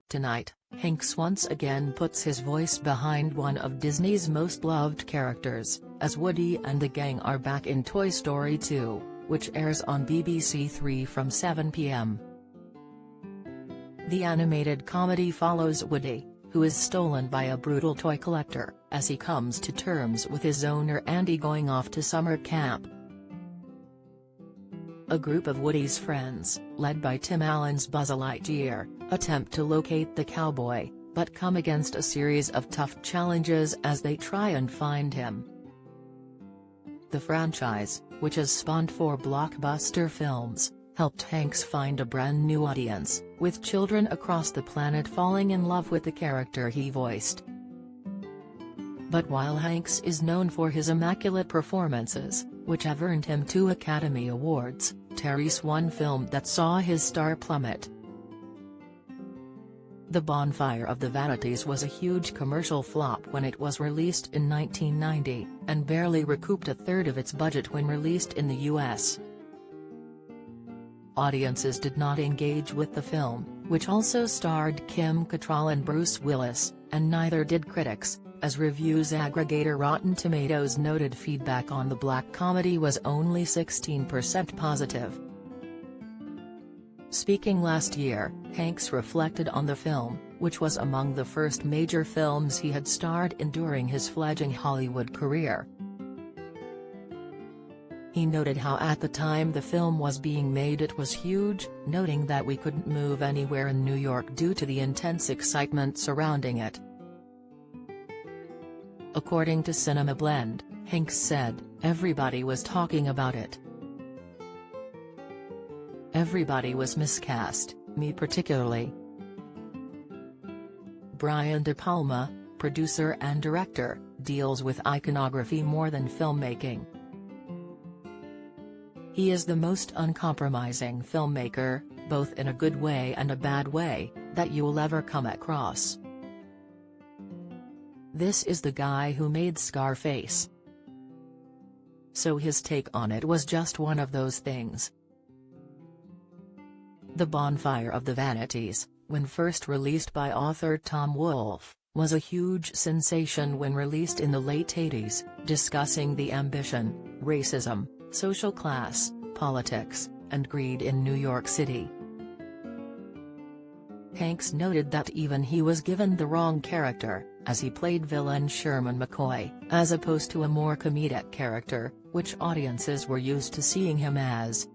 Tonight, Hanks once again puts his voice behind one of Disney's most loved characters, as Woody and the gang are back in Toy Story 2, which airs on BBC Three from 7 p.m. The animated comedy follows Woody, who is stolen by a brutal toy collector, as he comes to terms with his owner Andy going off to summer camp. A group of Woody's friends, led by Tim Allen's Buzz Lightyear, attempt to locate the cowboy, but come against a series of tough challenges as they try and find him. The franchise, which has spawned 4 blockbuster films, helped Hanks find a brand new audience, with children across the planet falling in love with the character he voiced. But while Hanks is known for his immaculate performances, which have earned him 2 Academy Awards, Terry's one film that saw his star plummet. The Bonfire of the Vanities was a huge commercial flop when it was released in 1990, and barely recouped a third of its budget when released in the US. Audiences did not engage with the film, which also starred Kim Cattrall and Bruce Willis, and neither did critics, as reviews aggregator Rotten Tomatoes noted feedback on the black comedy was only 16% positive. Speaking last year, Hanks reflected on the film, which was among the first major films he had starred in during his fledgling Hollywood career. He noted how at the time the film was being made it was huge, noting that we couldn't move anywhere in New York due to the intense excitement surrounding it. According to Cinema Blend, Hanks said, "Everybody was talking about it. Everybody was miscast, me particularly." Brian De Palma, producer and director, deals with iconography more than filmmaking. He is the most uncompromising filmmaker, both in a good way and a bad way, that you'll ever come across. This is the guy who made Scarface. So his take on it was just one of those things. The Bonfire of the Vanities, when first released by author Tom Wolfe, was a huge sensation when released in the late 80s, discussing the ambition, racism, social class, politics, and greed in New York City. Hanks noted that even he was given the wrong character, as he played villain Sherman McCoy, as opposed to a more comedic character, which audiences were used to seeing him as.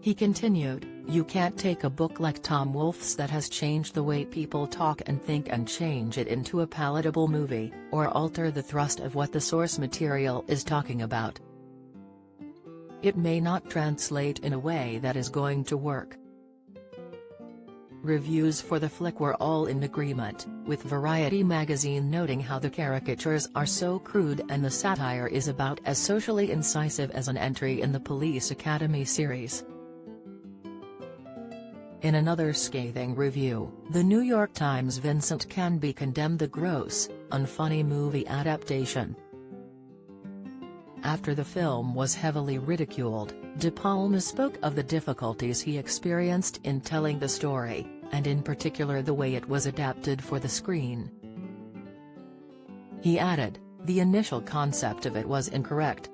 He continued, "You can't take a book like Tom Wolfe's that has changed the way people talk and think and change it into a palatable movie, or alter the thrust of what the source material is talking about. It may not translate in a way that is going to work." Reviews for the flick were all in agreement, with Variety magazine noting how the caricatures are so crude and the satire is about as socially incisive as an entry in the Police Academy series. In another scathing review, the New York Times' Vincent Canby condemned the gross, unfunny movie adaptation. After the film was heavily ridiculed, De Palma spoke of the difficulties he experienced in telling the story, and in particular the way it was adapted for the screen. He added, "The initial concept of it was incorrect.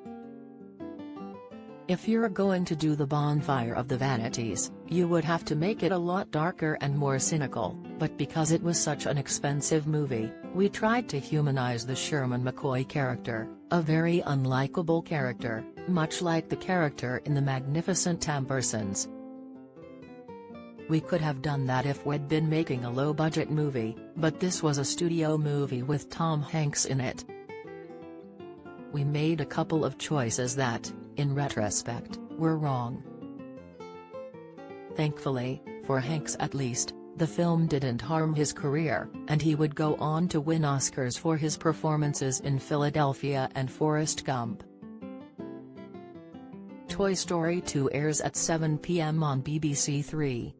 If you're going to do the Bonfire of the Vanities, you would have to make it a lot darker and more cynical, but because it was such an expensive movie, we tried to humanize the Sherman McCoy character, a very unlikable character, much like the character in The Magnificent Ambersons. We could have done that if we'd been making a low-budget movie, but this was a studio movie with Tom Hanks in it. We made a couple of choices that, in retrospect, were wrong." Thankfully, for Hanks at least, the film didn't harm his career, and he would go on to win Oscars for his performances in Philadelphia and Forrest Gump. Toy Story 2 airs at 7 p.m. on BBC Three.